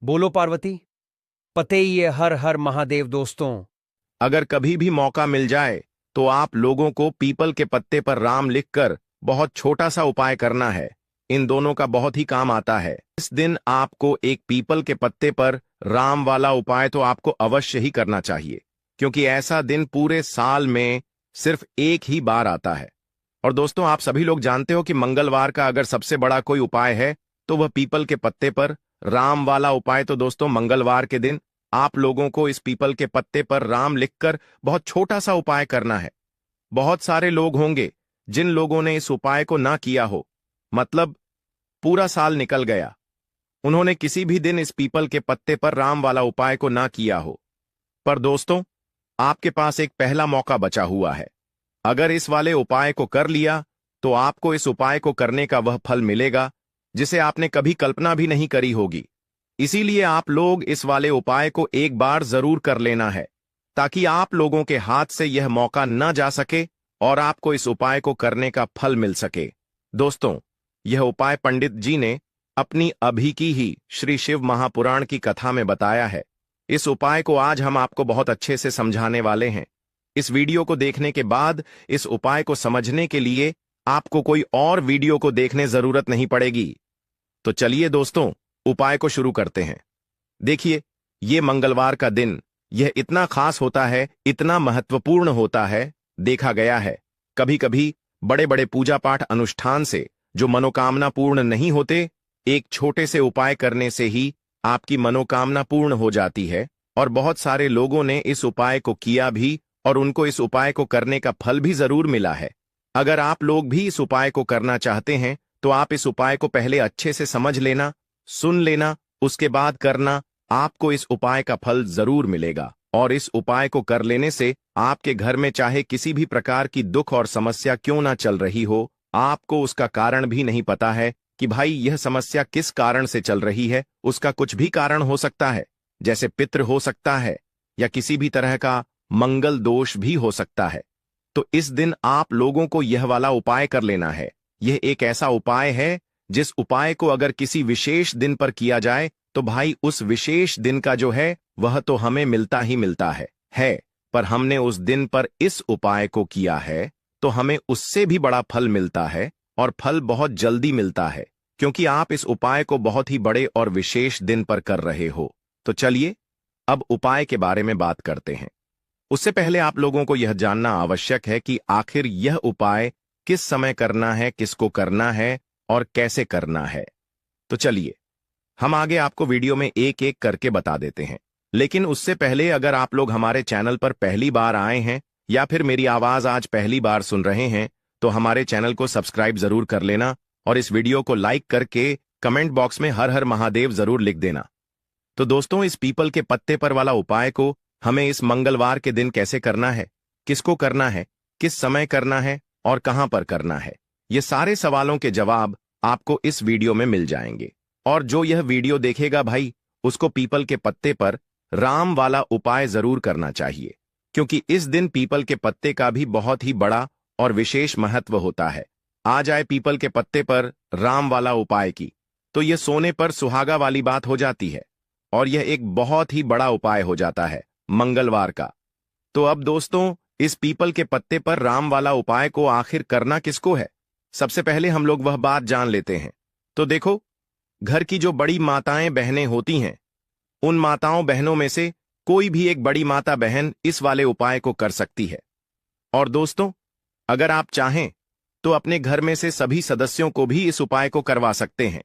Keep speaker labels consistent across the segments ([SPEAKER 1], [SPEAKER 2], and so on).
[SPEAKER 1] बोलो पार्वती। पते ही है, हर हर महादेव दोस्तों।
[SPEAKER 2] अगर कभी भी मौका मिल जाए तो आप लोगों को पीपल के पत्ते पर राम लिखकर बहुत छोटा सा उपाय करना है। इन दोनों का बहुत ही काम आता है। इस दिन आपको एक पीपल के पत्ते पर राम वाला उपाय तो आपको अवश्य ही करना चाहिए, क्योंकि ऐसा दिन पूरे साल में सिर्फ एक ही बार आता है। और दोस्तों, आप सभी लोग जानते हो कि मंगलवार का अगर सबसे बड़ा कोई उपाय है तो वह पीपल के पत्ते पर राम वाला उपाय। तो दोस्तों, मंगलवार के दिन आप लोगों को इस पीपल के पत्ते पर राम लिखकर बहुत छोटा सा उपाय करना है। बहुत सारे लोग होंगे जिन लोगों ने इस उपाय को ना किया हो, मतलब पूरा साल निकल गया, उन्होंने किसी भी दिन इस पीपल के पत्ते पर राम वाला उपाय को ना किया हो। पर दोस्तों, आपके पास एक पहला मौका बचा हुआ है। अगर इस वाले उपाय को कर लिया तो आपको इस उपाय को करने का वह फल मिलेगा जिसे आपने कभी कल्पना भी नहीं करी होगी। इसीलिए आप लोग इस वाले उपाय को एक बार जरूर कर लेना है, ताकि आप लोगों के हाथ से यह मौका न जा सके और आपको इस उपाय को करने का फल मिल सके। दोस्तों, यह उपाय पंडित जी ने अपनी अभी की ही श्री शिव महापुराण की कथा में बताया है। इस उपाय को आज हम आपको बहुत अच्छे से समझाने वाले हैं। इस वीडियो को देखने के बाद इस उपाय को समझने के लिए आपको कोई और वीडियो को देखने जरूरत नहीं पड़ेगी। तो चलिए दोस्तों, उपाय को शुरू करते हैं। देखिए, ये मंगलवार का दिन यह इतना खास होता है, इतना महत्वपूर्ण होता है। देखा गया है कभी कभी बड़े बड़े पूजा पाठ अनुष्ठान से जो मनोकामना पूर्ण नहीं होते, एक छोटे से उपाय करने से ही आपकी मनोकामना पूर्ण हो जाती है। और बहुत सारे लोगों ने इस उपाय को किया भी और उनको इस उपाय को करने का फल भी जरूर मिला है। अगर आप लोग भी इस उपाय को करना चाहते हैं तो आप इस उपाय को पहले अच्छे से समझ लेना, सुन लेना, उसके बाद करना। आपको इस उपाय का फल जरूर मिलेगा। और इस उपाय को कर लेने से आपके घर में चाहे किसी भी प्रकार की दुख और समस्या क्यों ना चल रही हो, आपको उसका कारण भी नहीं पता है कि भाई यह समस्या किस कारण से चल रही है। उसका कुछ भी कारण हो सकता है, जैसे पितृ हो सकता है या किसी भी तरह का मंगल दोष भी हो सकता है। तो इस दिन आप लोगों को यह वाला उपाय कर लेना है। यह एक ऐसा उपाय है जिस उपाय को अगर किसी विशेष दिन पर किया जाए तो भाई उस विशेष दिन का जो है वह तो हमें मिलता ही मिलता है। पर हमने उस दिन पर इस उपाय को किया है तो हमें उससे भी बड़ा फल मिलता है, और फल बहुत जल्दी मिलता है, क्योंकि आप इस उपाय को बहुत ही बड़े और विशेष दिन पर कर रहे हो। तो चलिए अब उपाय के बारे में बात करते हैं। उससे पहले आप लोगों को यह जानना आवश्यक है कि आखिर यह उपाय किस समय करना है, किसको करना है और कैसे करना है। तो चलिए हम आगे आपको वीडियो में एक एक करके बता देते हैं। लेकिन उससे पहले अगर आप लोग हमारे चैनल पर पहली बार आए हैं या फिर मेरी आवाज आज पहली बार सुन रहे हैं तो हमारे चैनल को सब्सक्राइब जरूर कर लेना और इस वीडियो को लाइक करके कमेंट बॉक्स में हर हर महादेव जरूर लिख देना। तो दोस्तों, इस पीपल के पत्ते पर वाला उपाय को हमें इस मंगलवार के दिन कैसे करना है, किसको करना है, किस समय करना है और कहां पर करना है, ये सारे सवालों के जवाब आपको इस वीडियो में मिल जाएंगे। और जो यह वीडियो देखेगा भाई, उसको पीपल के पत्ते पर राम वाला उपाय जरूर करना चाहिए, क्योंकि इस दिन पीपल के पत्ते का भी बहुत ही बड़ा और विशेष महत्व होता है। आ जाए पीपल के पत्ते पर राम वाला उपाय की, तो यह सोने पर सुहागा वाली बात हो जाती है और यह एक बहुत ही बड़ा उपाय हो जाता है मंगलवार का। तो अब दोस्तों, इस पीपल के पत्ते पर राम वाला उपाय को आखिर करना किसको है, सबसे पहले हम लोग वह बात जान लेते हैं। तो देखो, घर की जो बड़ी माताएं बहनें होती हैं, उन माताओं बहनों में से कोई भी एक बड़ी माता बहन इस वाले उपाय को कर सकती है। और दोस्तों, अगर आप चाहें तो अपने घर में से सभी सदस्यों को भी इस उपाय को करवा सकते हैं।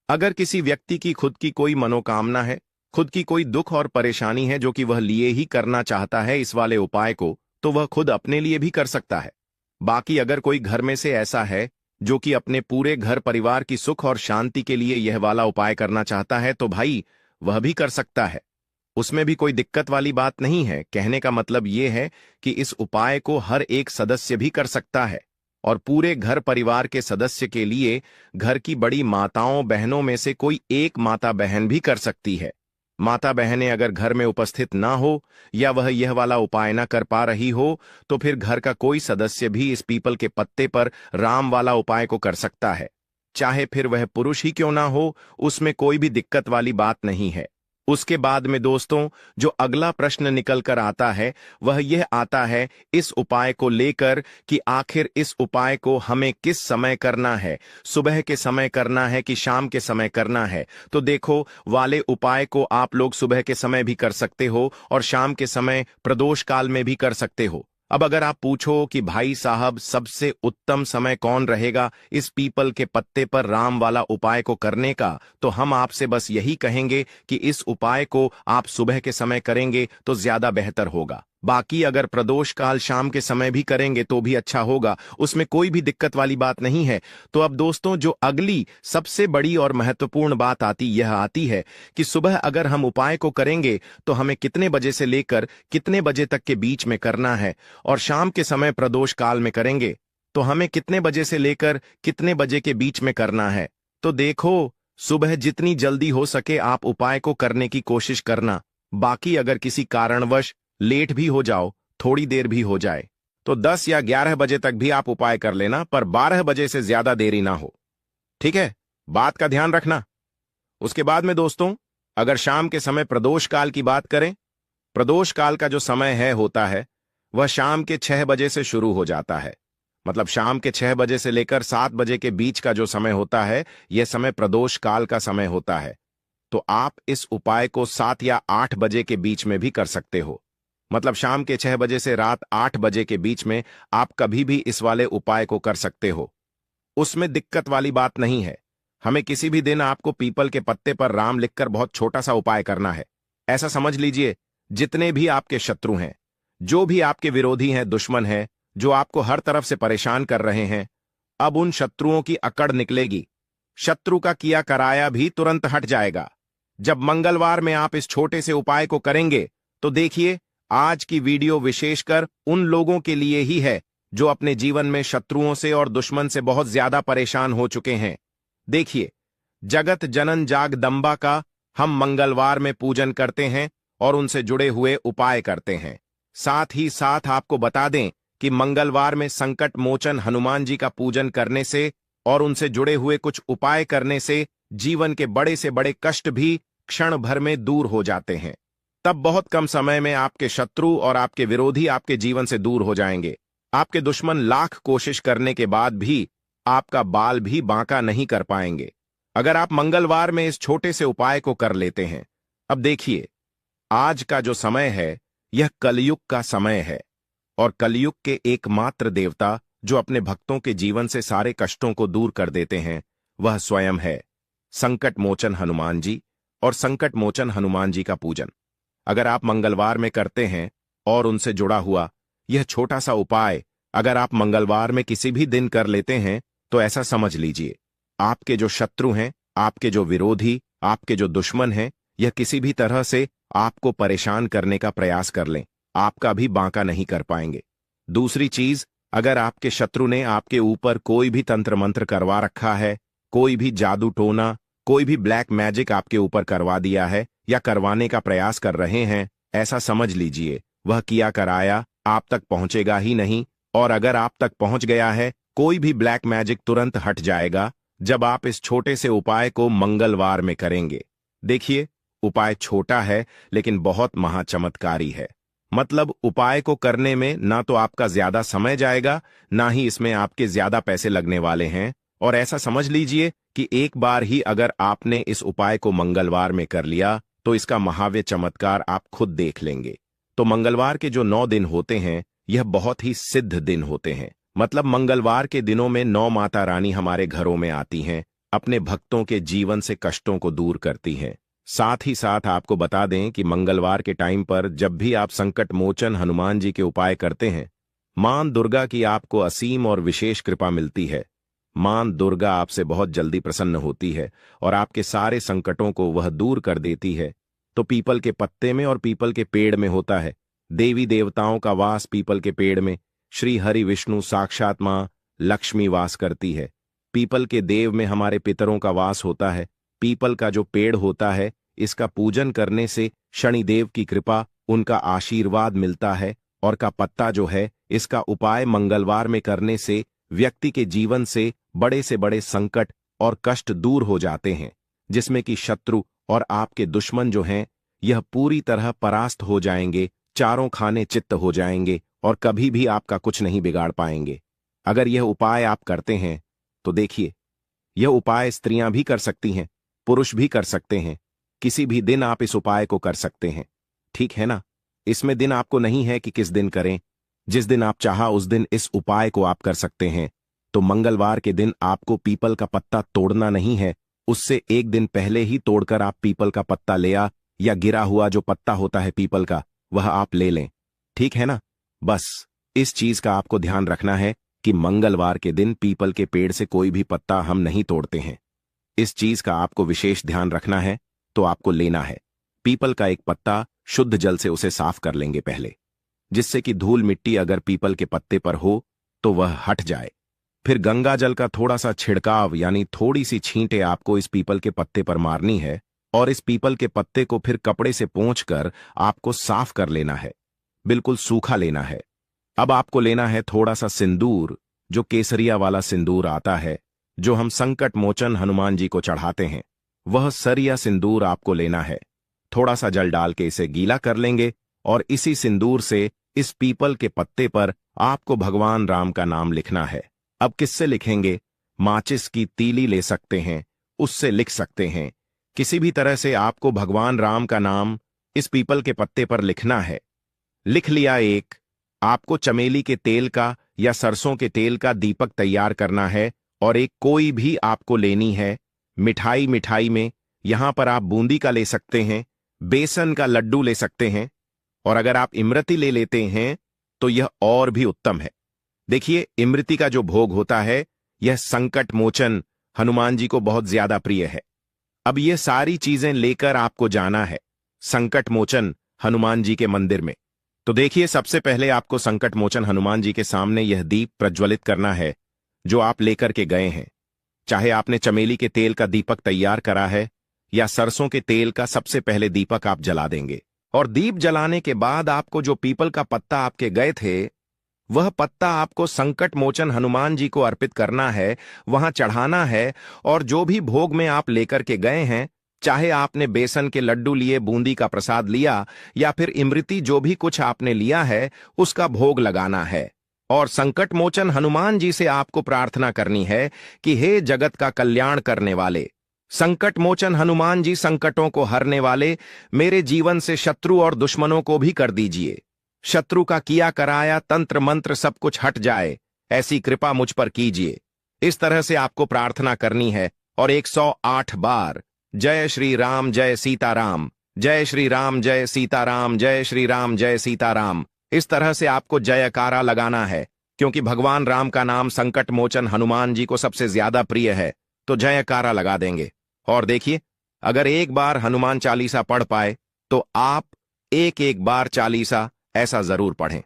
[SPEAKER 2] अगर किसी व्यक्ति की खुद की कोई मनोकामना है, खुद की कोई दुख और परेशानी है जो कि वह लिए ही करना चाहता है इस वाले उपाय को, तो वह खुद अपने लिए भी कर सकता है। बाकी अगर कोई घर में से ऐसा है जो कि अपने पूरे घर परिवार की सुख और शांति के लिए यह वाला उपाय करना चाहता है, तो भाई वह भी कर सकता है। उसमें भी कोई दिक्कत वाली बात नहीं है। कहने का मतलब यह है कि इस उपाय को हर एक सदस्य भी कर सकता है, और पूरे घर परिवार के सदस्य के लिए घर की बड़ी माताओं बहनों में से कोई एक माता बहन भी कर सकती है। माता बहनें अगर घर में उपस्थित ना हो या वह यह वाला उपाय ना कर पा रही हो, तो फिर घर का कोई सदस्य भी इस पीपल के पत्ते पर राम वाला उपाय को कर सकता है। चाहे फिर वह पुरुष ही क्यों ना हो, उसमें कोई भी दिक्कत वाली बात नहीं है। उसके बाद में दोस्तों जो अगला प्रश्न निकल कर आता है वह यह आता है इस उपाय को लेकर कि आखिर इस उपाय को हमें किस समय करना है, सुबह के समय करना है कि शाम के समय करना है। तो देखो, वाले उपाय को आप लोग सुबह के समय भी कर सकते हो और शाम के समय प्रदोष काल में भी कर सकते हो। अब अगर आप पूछो कि भाई साहब सबसे उत्तम समय कौन रहेगा इस पीपल के पत्ते पर राम वाला उपाय को करने का, तो हम आपसे बस यही कहेंगे कि इस उपाय को आप सुबह के समय करेंगे तो ज्यादा बेहतर होगा। बाकी अगर प्रदोष काल शाम के समय भी करेंगे तो भी अच्छा होगा, उसमें कोई भी दिक्कत वाली बात नहीं है। तो अब दोस्तों जो अगली सबसे बड़ी और महत्वपूर्ण बात यह आती है कि सुबह अगर हम उपाय को करेंगे तो हमें कितने बजे से लेकर कितने बजे तक के बीच में करना है, और शाम के समय प्रदोष काल में करेंगे तो हमें कितने बजे से लेकर कितने बजे के बीच में करना है। तो देखो, सुबह जितनी जल्दी हो सके आप उपाय को करने की कोशिश करना। बाकी अगर किसी कारणवश लेट भी हो जाओ, थोड़ी देर भी हो जाए, तो 10 या 11 बजे तक भी आप उपाय कर लेना, पर 12 बजे से ज्यादा देरी ना हो। ठीक है, बात का ध्यान रखना। उसके बाद में दोस्तों अगर शाम के समय प्रदोष काल की बात करें, प्रदोष काल का जो समय होता है वह शाम के 6 बजे से शुरू हो जाता है। मतलब शाम के 6 बजे से लेकर 7 बजे के बीच का जो समय होता है यह समय प्रदोष काल का समय होता है। तो आप इस उपाय को 7 या 8 बजे के बीच में भी कर सकते हो। मतलब शाम के 6 बजे से रात 8 बजे के बीच में आप कभी भी इस वाले उपाय को कर सकते हो, उसमें दिक्कत वाली बात नहीं है। हमें किसी भी दिन आपको पीपल के पत्ते पर राम लिखकर बहुत छोटा सा उपाय करना है। ऐसा समझ लीजिए, जितने भी आपके शत्रु हैं, जो भी आपके विरोधी हैं, दुश्मन हैं, जो आपको हर तरफ से परेशान कर रहे हैं, अब उन शत्रुओं की अकड़ निकलेगी। शत्रु का किया कराया भी तुरंत हट जाएगा। जब मंगलवार में आप इस छोटे से उपाय को करेंगे तो देखिए, आज की वीडियो विशेषकर उन लोगों के लिए ही है जो अपने जीवन में शत्रुओं से और दुश्मन से बहुत ज्यादा परेशान हो चुके हैं। देखिए, जगत जनन जागदम्बा का हम मंगलवार में पूजन करते हैं और उनसे जुड़े हुए उपाय करते हैं। साथ ही साथ आपको बता दें कि मंगलवार में संकट मोचन हनुमान जी का पूजन करने से और उनसे जुड़े हुए कुछ उपाय करने से जीवन के बड़े से बड़े कष्ट भी क्षण भर में दूर हो जाते हैं। तब बहुत कम समय में आपके शत्रु और आपके विरोधी आपके जीवन से दूर हो जाएंगे। आपके दुश्मन लाख कोशिश करने के बाद भी आपका बाल भी बांका नहीं कर पाएंगे, अगर आप मंगलवार में इस छोटे से उपाय को कर लेते हैं। अब देखिए, आज का जो समय है यह कलयुग का समय है, और कलयुग के एकमात्र देवता जो अपने भक्तों के जीवन से सारे कष्टों को दूर कर देते हैं वह स्वयं है संकट मोचन हनुमान जी। और संकट मोचन हनुमान जी का पूजन अगर आप मंगलवार में करते हैं और उनसे जुड़ा हुआ यह छोटा सा उपाय अगर आप मंगलवार में किसी भी दिन कर लेते हैं, तो ऐसा समझ लीजिए, आपके जो शत्रु हैं, आपके जो विरोधी, आपके जो दुश्मन हैं, यह किसी भी तरह से आपको परेशान करने का प्रयास कर लें, आपका भी बांका नहीं कर पाएंगे। दूसरी चीज, अगर आपके शत्रु ने आपके ऊपर कोई भी तंत्र मंत्र करवा रखा है, कोई भी जादू टोना, कोई भी ब्लैक मैजिक आपके ऊपर करवा दिया है या करवाने का प्रयास कर रहे हैं, ऐसा समझ लीजिए वह किया कराया आप तक पहुंचेगा ही नहीं। और अगर आप तक पहुंच गया है, कोई भी ब्लैक मैजिक तुरंत हट जाएगा जब आप इस छोटे से उपाय को मंगलवार में करेंगे। देखिए, उपाय छोटा है लेकिन बहुत महाचमत्कारी है। मतलब उपाय को करने में ना तो आपका ज्यादा समय जाएगा, ना ही इसमें आपके ज्यादा पैसे लगने वाले हैं। और ऐसा समझ लीजिए कि एक बार ही अगर आपने इस उपाय को मंगलवार में कर लिया तो इसका महाव्य चमत्कार आप खुद देख लेंगे। तो मंगलवार के जो 9 दिन होते हैं यह बहुत ही सिद्ध दिन होते हैं। मतलब मंगलवार के दिनों में 9 माता रानी हमारे घरों में आती हैं, अपने भक्तों के जीवन से कष्टों को दूर करती हैं। साथ ही साथ आपको बता दें कि मंगलवार के टाइम पर जब भी आप संकट मोचन हनुमान जी के उपाय करते हैं, मां दुर्गा की आपको असीम और विशेष कृपा मिलती है। मां दुर्गा आपसे बहुत जल्दी प्रसन्न होती है और आपके सारे संकटों को वह दूर कर देती है। तो पीपल के पत्ते में और पीपल के पेड़ में होता है देवी देवताओं का वास। पीपल के पेड़ में श्री हरि विष्णु साक्षात मां लक्ष्मी वास करती है। पीपल के देव में हमारे पितरों का वास होता है। पीपल का जो पेड़ होता है, इसका पूजन करने से शनिदेव की कृपा, उनका आशीर्वाद मिलता है। और का पत्ता जो है, इसका उपाय मंगलवार में करने से व्यक्ति के जीवन से बड़े संकट और कष्ट दूर हो जाते हैं, जिसमें कि शत्रु और आपके दुश्मन जो हैं यह पूरी तरह परास्त हो जाएंगे, चारों खाने चित्त हो जाएंगे और कभी भी आपका कुछ नहीं बिगाड़ पाएंगे। अगर यह उपाय आप करते हैं तो देखिए, यह उपाय स्त्रियां भी कर सकती हैं, पुरुष भी कर सकते हैं। किसी भी दिन आप इस उपाय को कर सकते हैं, ठीक है ना? इसमें दिन आपको नहीं है कि किस दिन करें, जिस दिन आप चाहा उस दिन इस उपाय को आप कर सकते हैं। तो मंगलवार के दिन आपको पीपल का पत्ता तोड़ना नहीं है, उससे एक दिन पहले ही तोड़कर आप पीपल का पत्ता ले आ, या गिरा हुआ जो पत्ता होता है पीपल का वह आप ले लें, ठीक है ना? बस इस चीज का आपको ध्यान रखना है कि मंगलवार के दिन पीपल के पेड़ से कोई भी पत्ता हम नहीं तोड़ते हैं। इस चीज का आपको विशेष ध्यान रखना है। तो आपको लेना है पीपल का एक पत्ता, शुद्ध जल से उसे साफ कर लेंगे पहले, जिससे कि धूल मिट्टी अगर पीपल के पत्ते पर हो तो वह हट जाए। फिर गंगा जल का थोड़ा सा छिड़काव यानी थोड़ी सी छींटे आपको इस पीपल के पत्ते पर मारनी है और इस पीपल के पत्ते को फिर कपड़े से पोंछकर आपको साफ कर लेना है, बिल्कुल सूखा लेना है। अब आपको लेना है थोड़ा सा सिंदूर, जो केसरिया वाला सिंदूर आता है, जो हम संकट मोचन हनुमान जी को चढ़ाते हैं, वह सरिया सिंदूर आपको लेना है। थोड़ा सा जल डाल के इसे गीला कर लेंगे और इसी सिंदूर से इस पीपल के पत्ते पर आपको भगवान राम का नाम लिखना है। अब किससे लिखेंगे? माचिस की तीली ले सकते हैं, उससे लिख सकते हैं। किसी भी तरह से आपको भगवान राम का नाम इस पीपल के पत्ते पर लिखना है। लिख लिया एक, आपको चमेली के तेल का या सरसों के तेल का दीपक तैयार करना है और एक कोई भी आपको लेनी है। मिठाई में यहां पर आप बूंदी का ले सकते हैं, बेसन का लड्डू ले सकते हैं और अगर आप इमरती ले लेते हैं तो यह और भी उत्तम है। देखिए, इमरती का जो भोग होता है यह संकट मोचन हनुमान जी को बहुत ज्यादा प्रिय है। अब ये सारी चीजें लेकर आपको जाना है संकट मोचन हनुमान जी के मंदिर में। तो देखिए, सबसे पहले आपको संकट मोचन हनुमान जी के सामने यह दीप प्रज्वलित करना है जो आप लेकर के गए हैं। चाहे आपने चमेली के तेल का दीपक तैयार करा है या सरसों के तेल का, सबसे पहले दीपक आप जला देंगे और दीप जलाने के बाद आपको जो पीपल का पत्ता आपके गए थे वह पत्ता आपको संकट मोचन हनुमान जी को अर्पित करना है, वहां चढ़ाना है। और जो भी भोग में आप लेकर के गए हैं, चाहे आपने बेसन के लड्डू लिए, बूंदी का प्रसाद लिया या फिर इमरती, जो भी कुछ आपने लिया है उसका भोग लगाना है। और संकट मोचन हनुमान जी से आपको प्रार्थना करनी है कि हे जगत का कल्याण करने वाले संकट मोचन हनुमान जी, संकटों को हरने वाले, मेरे जीवन से शत्रु और दुश्मनों को भी कर दीजिए। शत्रु का किया कराया तंत्र मंत्र सब कुछ हट जाए, ऐसी कृपा मुझ पर कीजिए। इस तरह से आपको प्रार्थना करनी है और 108 बार जय श्री राम जय सीताराम, जय श्री राम जय सीताराम, जय श्री राम जय सीताराम, इस तरह से आपको जयकारा लगाना है। क्योंकि भगवान राम का नाम संकट मोचन हनुमान जी को सबसे ज्यादा प्रिय है, तो जयकारा लगा देंगे। और देखिए, अगर एक बार हनुमान चालीसा पढ़ पाए तो आप एक एक बार चालीसा ऐसा जरूर पढ़ें,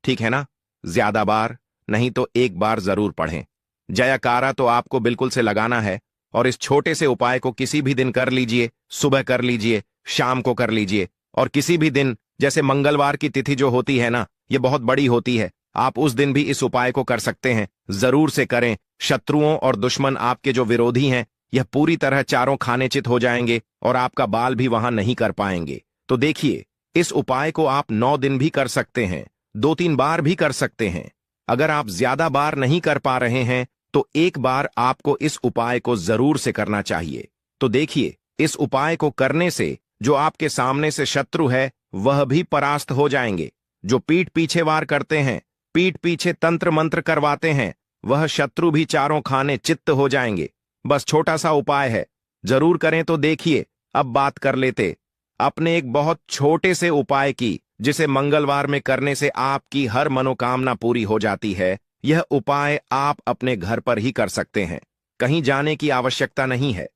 [SPEAKER 2] ठीक है ना? ज्यादा बार नहीं तो एक बार जरूर पढ़ें। जयकारा तो आपको बिल्कुल से लगाना है और इस छोटे से उपाय को किसी भी दिन कर लीजिए, सुबह कर लीजिए, शाम को कर लीजिए और किसी भी दिन, जैसे मंगलवार की तिथि जो होती है ना, ये बहुत बड़ी होती है, आप उस दिन भी इस उपाय को कर सकते हैं। जरूर से करें। शत्रुओं और दुश्मन आपके जो विरोधी हैं यह पूरी तरह चारों खाने चित हो जाएंगे और आपका बाल भी वहां नहीं कर पाएंगे। तो देखिए, इस उपाय को आप 9 दिन भी कर सकते हैं, 2-3 बार भी कर सकते हैं। अगर आप ज्यादा बार नहीं कर पा रहे हैं तो एक बार आपको इस उपाय को जरूर से करना चाहिए। तो देखिए, इस उपाय को करने से जो आपके सामने से शत्रु है वह भी परास्त हो जाएंगे। जो पीठ पीछे वार करते हैं, पीठ पीछे तंत्र मंत्र करवाते हैं, वह शत्रु भी चारों खाने चित्त हो जाएंगे। बस छोटा सा उपाय है, जरूर करें। तो देखिए, अब बात कर लेते अपने एक बहुत छोटे से उपाय की, जिसे मंगलवार में करने से आपकी हर मनोकामना पूरी हो जाती है। यह उपाय आप अपने घर पर ही कर सकते हैं, कहीं जाने की आवश्यकता नहीं है।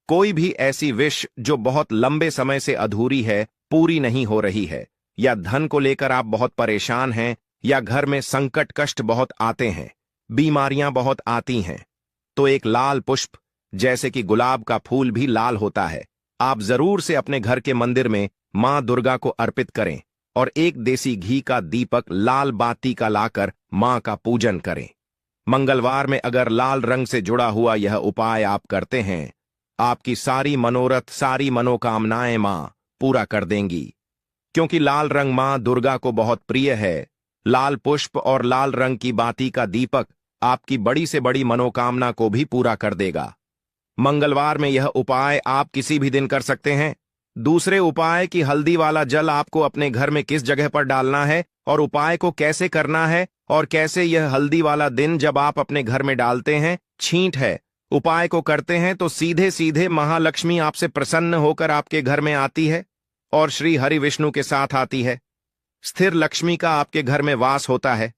[SPEAKER 2] कोई भी ऐसी विश जो बहुत लंबे समय से अधूरी है, पूरी नहीं हो रही है, या धन को लेकर आप बहुत परेशान हैं, या घर में संकट कष्ट बहुत आते हैं, बीमारियां बहुत आती हैं, तो एक लाल पुष्प, जैसे कि गुलाब का फूल भी लाल होता है, आप जरूर से अपने घर के मंदिर में मां दुर्गा को अर्पित करें और एक देसी घी का दीपक लाल बाती का लाकर मां का पूजन करें। मंगलवार में अगर लाल रंग से जुड़ा हुआ यह उपाय आप करते हैं, आपकी सारी मनोरथ, सारी मनोकामनाएं मां पूरा कर देंगी। क्योंकि लाल रंग मां दुर्गा को बहुत प्रिय है, लाल पुष्प और लाल रंग की बाती का दीपक आपकी बड़ी से बड़ी मनोकामना को भी पूरा कर देगा। मंगलवार में यह उपाय आप किसी भी दिन कर सकते हैं। दूसरे उपाय कि हल्दी वाला जल आपको अपने घर में किस जगह पर डालना है और उपाय को कैसे करना है और कैसे यह हल्दी वाला दिन जब आप अपने घर में डालते हैं, छींट है, उपाय को करते हैं तो सीधे सीधे महालक्ष्मी आपसे प्रसन्न होकर आपके घर में आती है और श्री हरि विष्णु के साथ आती है। स्थिर लक्ष्मी का आपके घर में वास होता है।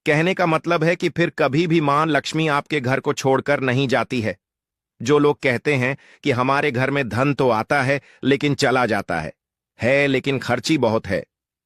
[SPEAKER 2] कहने का मतलब है कि फिर कभी भी मां लक्ष्मी आपके घर को छोड़कर नहीं जाती है। जो लोग कहते हैं कि हमारे घर में धन तो आता है लेकिन चला जाता है लेकिन खर्ची बहुत है।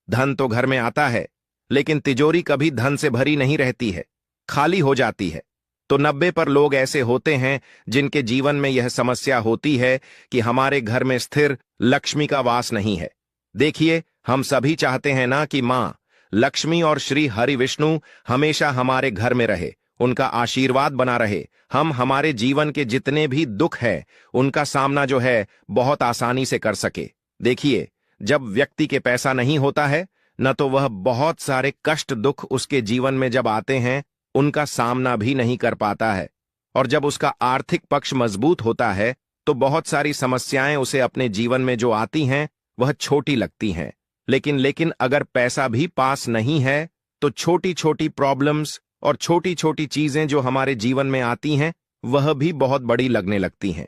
[SPEAKER 2] धन तो घर में आता है लेकिन तिजोरी कभी धन से भरी नहीं रहती है, खाली हो जाती है। तो 90% लोग ऐसे होते हैं जिनके जीवन में यह समस्या होती है कि हमारे घर में स्थिर लक्ष्मी का वास नहीं है। देखिए, हम सभी चाहते हैं ना कि मां लक्ष्मी और श्री हरि विष्णु हमेशा हमारे घर में रहे, उनका आशीर्वाद बना रहे। हम हमारे जीवन के जितने भी दुख है उनका सामना जो है बहुत आसानी से कर सके। देखिए, जब व्यक्ति के पैसा नहीं होता है न तो वह बहुत सारे कष्ट दुख उसके जीवन में जब आते हैं उनका सामना भी नहीं कर पाता है, और जब उसका आर्थिक पक्ष मजबूत होता है तो बहुत सारी समस्याएं उसे अपने जीवन में जो आती हैं वह छोटी लगती हैं। लेकिन अगर पैसा भी पास नहीं है तो छोटी छोटी प्रॉब्लम्स और छोटी छोटी चीजें जो हमारे जीवन में आती हैं वह भी बहुत बड़ी लगने लगती हैं।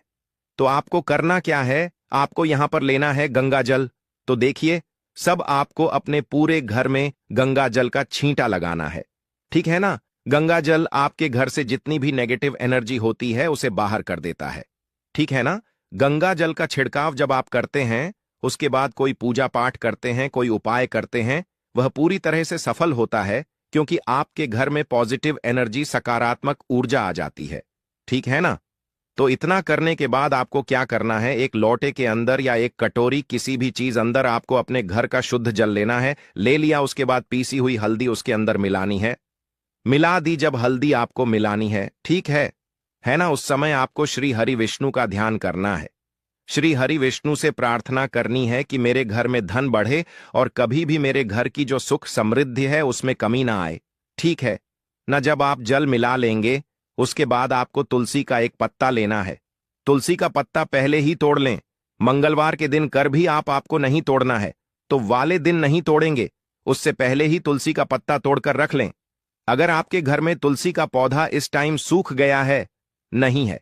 [SPEAKER 2] तो आपको करना क्या है, आपको यहां पर लेना है गंगा जल। तो देखिए, सब आपको अपने पूरे घर में गंगा जल का छींटा लगाना है, ठीक है ना। गंगा जल आपके घर से जितनी भी नेगेटिव एनर्जी होती है उसे बाहर कर देता है, ठीक है ना। गंगा जल का छिड़काव जब आप करते हैं, उसके बाद कोई पूजा पाठ करते हैं, कोई उपाय करते हैं, वह पूरी तरह से सफल होता है क्योंकि आपके घर में पॉजिटिव एनर्जी, सकारात्मक ऊर्जा आ जाती है, ठीक है ना। तो इतना करने के बाद आपको क्या करना है, एक लोटे के अंदर या एक कटोरी किसी भी चीज अंदर आपको अपने घर का शुद्ध जल लेना है। ले लिया, उसके बाद पीसी हुई हल्दी उसके अंदर मिलानी है। मिला दी जब हल्दी आपको मिलानी है, ठीक है ना। उस समय आपको श्री हरि विष्णु का ध्यान करना है। श्री हरि विष्णु से प्रार्थना करनी है कि मेरे घर में धन बढ़े और कभी भी मेरे घर की जो सुख समृद्धि है उसमें कमी ना आए, ठीक है ना। जब आप जल मिला लेंगे उसके बाद आपको तुलसी का एक पत्ता लेना है। तुलसी का पत्ता पहले ही तोड़ लें। मंगलवार के दिन कर भी आपको नहीं तोड़ना है तो वाले दिन नहीं तोड़ेंगे, उससे पहले ही तुलसी का पत्ता तोड़कर रख लें। अगर आपके घर में तुलसी का पौधा इस टाइम सूख गया है, नहीं है,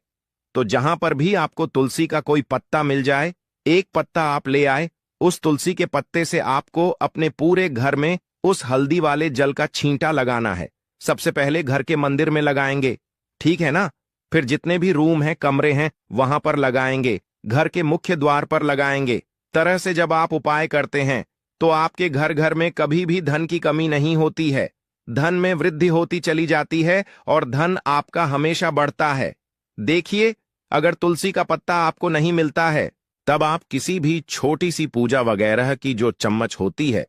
[SPEAKER 2] तो जहां पर भी आपको तुलसी का कोई पत्ता मिल जाए, एक पत्ता आप ले आए। उस तुलसी के पत्ते से आपको अपने पूरे घर में उस हल्दी वाले जल का छींटा लगाना है। सबसे पहले घर के मंदिर में लगाएंगे, ठीक है ना। फिर जितने भी रूम हैं, कमरे हैं, वहां पर लगाएंगे। घर के मुख्य द्वार पर लगाएंगे। तरह से जब आप उपाय करते हैं तो आपके घर घर में कभी भी धन की कमी नहीं होती है, धन में वृद्धि होती चली जाती है और धन आपका हमेशा बढ़ता है। देखिए, अगर तुलसी का पत्ता आपको नहीं मिलता है तब आप किसी भी छोटी सी पूजा वगैरह की जो चम्मच होती है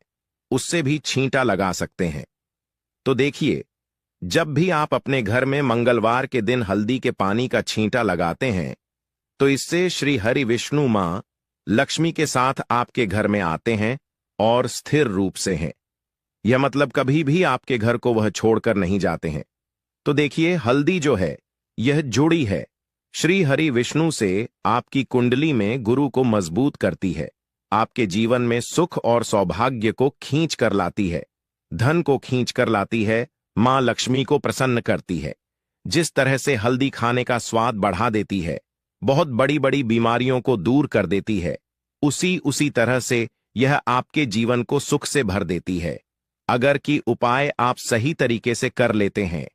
[SPEAKER 2] उससे भी छींटा लगा सकते हैं। तो देखिए, जब भी आप अपने घर में मंगलवार के दिन हल्दी के पानी का छींटा लगाते हैं तो इससे श्री हरि विष्णु मां लक्ष्मी के साथ आपके घर में आते हैं और स्थिर रूप से हैं। यह मतलब कभी भी आपके घर को वह छोड़कर नहीं जाते हैं। तो देखिए, हल्दी जो है यह जुड़ी है श्री हरि विष्णु से, आपकी कुंडली में गुरु को मजबूत करती है, आपके जीवन में सुख और सौभाग्य को खींच कर लाती है, धन को खींच कर लाती है, मां लक्ष्मी को प्रसन्न करती है। जिस तरह से हल्दी खाने का स्वाद बढ़ा देती है, बहुत बड़ी बड़ी बीमारियों को दूर कर देती है, उसी तरह से यह आपके जीवन को सुख से भर देती है। अगर कि उपाय आप सही तरीके से कर लेते हैं,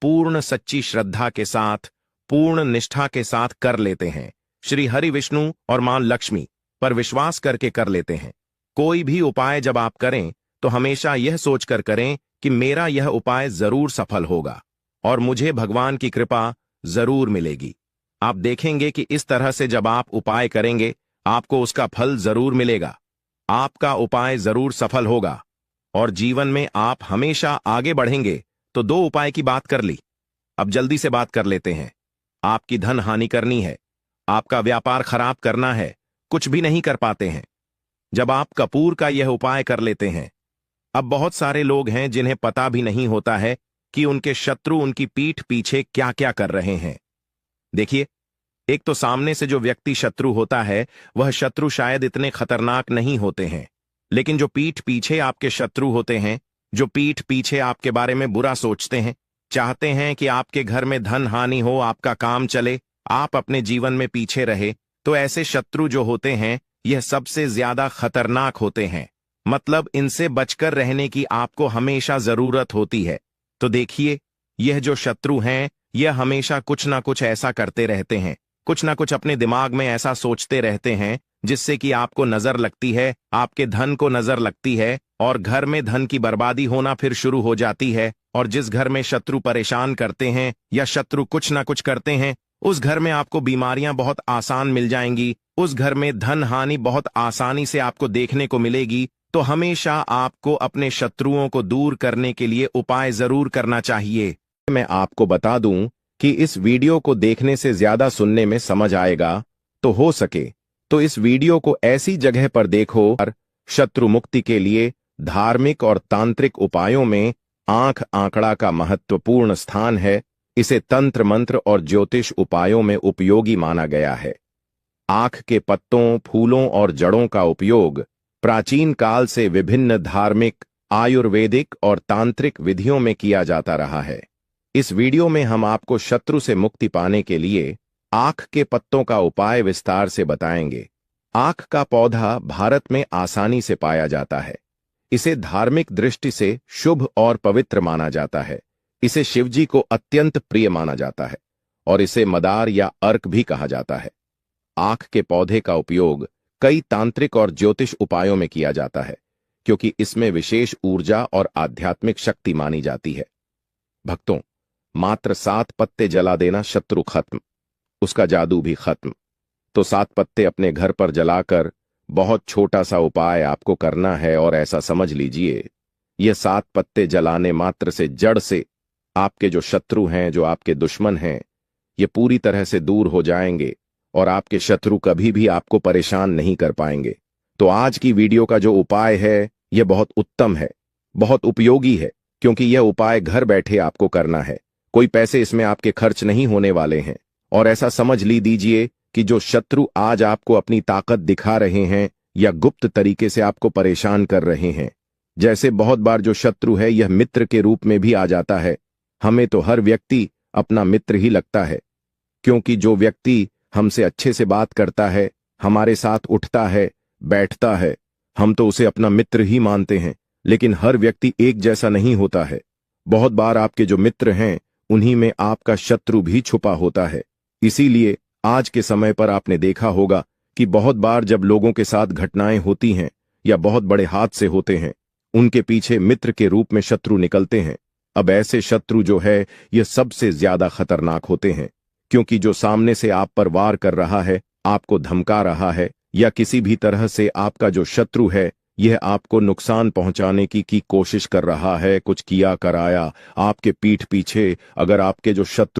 [SPEAKER 2] पूर्ण सच्ची श्रद्धा के साथ, पूर्ण निष्ठा के साथ कर लेते हैं, श्री हरि विष्णु और मां लक्ष्मी पर विश्वास करके कर लेते हैं। कोई भी उपाय जब आप करें तो हमेशा यह सोचकर करें कि मेरा यह उपाय जरूर सफल होगा और मुझे भगवान की कृपा जरूर मिलेगी। आप देखेंगे कि इस तरह से जब आप उपाय करेंगे आपको उसका फल जरूर मिलेगा, आपका उपाय जरूर सफल होगा और जीवन में आप हमेशा आगे बढ़ेंगे। तो 2 उपाय की बात कर ली, अब जल्दी से बात कर लेते हैं। आपकी धन हानि करनी है, आपका व्यापार खराब करना है, कुछ भी नहीं कर पाते हैं, जब आप कपूर का यह उपाय कर लेते हैं। अब बहुत सारे लोग हैं जिन्हें पता भी नहीं होता है कि उनके शत्रु उनकी पीठ पीछे क्या क्या कर रहे हैं। देखिए, एक तो सामने से जो व्यक्ति शत्रु होता है वह शत्रु शायद इतने खतरनाक नहीं होते हैं, लेकिन जो पीठ पीछे आपके शत्रु होते हैं, जो पीठ पीछे आपके बारे में बुरा सोचते हैं, चाहते हैं कि आपके घर में धन हानि हो, आपका काम चले, आप अपने जीवन में पीछे रहे, तो ऐसे शत्रु जो होते हैं यह सबसे ज्यादा खतरनाक होते हैं। मतलब इनसे बचकर रहने की आपको हमेशा जरूरत होती है। तो देखिए, यह जो शत्रु हैं यह हमेशा कुछ ना कुछ ऐसा करते रहते हैं, कुछ ना कुछ अपने दिमाग में ऐसा सोचते रहते हैं जिससे कि आपको नजर लगती है, आपके धन को नजर लगती है और घर में धन की बर्बादी होना फिर शुरू हो जाती है। और जिस घर में शत्रु परेशान करते हैं या शत्रु कुछ ना कुछ करते हैं, उस घर में आपको बीमारियां बहुत आसान मिल जाएंगी, उस घर में धन हानि बहुत आसानी से आपको देखने को मिलेगी। तो हमेशा आपको अपने शत्रुओं को दूर करने के लिए उपाय जरूर करना चाहिए। मैं आपको बता दूं कि इस वीडियो को देखने से ज्यादा सुनने में समझ आएगा, तो हो सके तो इस वीडियो को ऐसी जगह पर देखो। शत्रु मुक्ति के लिए धार्मिक और तांत्रिक उपायों में आंख आंकड़ा का महत्वपूर्ण स्थान है। इसे तंत्र मंत्र और ज्योतिष उपायों में उपयोगी माना गया है। आंख के पत्तों, फूलों और जड़ों का उपयोग प्राचीन काल से विभिन्न धार्मिक, आयुर्वेदिक और तांत्रिक विधियों में किया जाता रहा है। इस वीडियो में हम आपको शत्रु से मुक्ति पाने के लिए आंख के पत्तों का उपाय विस्तार से बताएंगे। आंख का पौधा भारत में आसानी से पाया जाता है। इसे धार्मिक दृष्टि से शुभ और पवित्र माना जाता है। इसे शिवजी को अत्यंत प्रिय माना जाता है और इसे मदार या अर्क भी कहा जाता है। आंख के पौधे का उपयोग कई तांत्रिक और ज्योतिष उपायों में किया जाता है, क्योंकि इसमें विशेष ऊर्जा और आध्यात्मिक शक्ति मानी जाती है। भक्तों, मात्र 7 पत्ते जला देना शत्रु खत्म, उसका जादू भी खत्म। तो 7 पत्ते अपने घर पर जलाकर बहुत छोटा सा उपाय आपको करना है और ऐसा समझ लीजिए, ये 7 पत्ते जलाने मात्र से जड़ से आपके जो शत्रु हैं, जो आपके दुश्मन हैं, ये पूरी तरह से दूर हो जाएंगे और आपके शत्रु कभी भी आपको परेशान नहीं कर पाएंगे। तो आज की वीडियो का जो उपाय है यह बहुत उत्तम है, बहुत उपयोगी है, क्योंकि यह उपाय घर बैठे आपको करना है। कोई पैसे इसमें आपके खर्च नहीं होने वाले हैं। और ऐसा समझ दीजिए कि जो शत्रु आज आपको अपनी ताकत दिखा रहे हैं या गुप्त तरीके से आपको परेशान कर रहे हैं, जैसे बहुत बार जो शत्रु है यह मित्र के रूप में भी आ जाता है। हमें तो हर व्यक्ति अपना मित्र ही लगता है, क्योंकि जो व्यक्ति हमसे अच्छे से बात करता है, हमारे साथ उठता है, बैठता है, हम तो उसे अपना मित्र ही मानते हैं। लेकिन हर व्यक्ति एक जैसा नहीं होता है। बहुत बार आपके जो मित्र हैं उन्हीं में आपका शत्रु भी छुपा होता है। इसीलिए आज के समय पर आपने देखा होगा कि बहुत बार जब लोगों के साथ घटनाएं होती हैं या बहुत बड़े हादसे होते हैं, उनके पीछे मित्र के रूप में शत्रु निकलते हैं। अब ऐसे शत्रु जो है ये सबसे ज्यादा खतरनाक होते हैं, क्योंकि जो सामने से आप पर वार कर रहा है, आपको धमका रहा है, या किसी भी तरह से आपका जो शत्रु है यह आपको नुकसान पहुंचाने की कोशिश कर रहा है, कुछ किया कराया आपके पीठ पीछे। अगर आपके जो शत्रु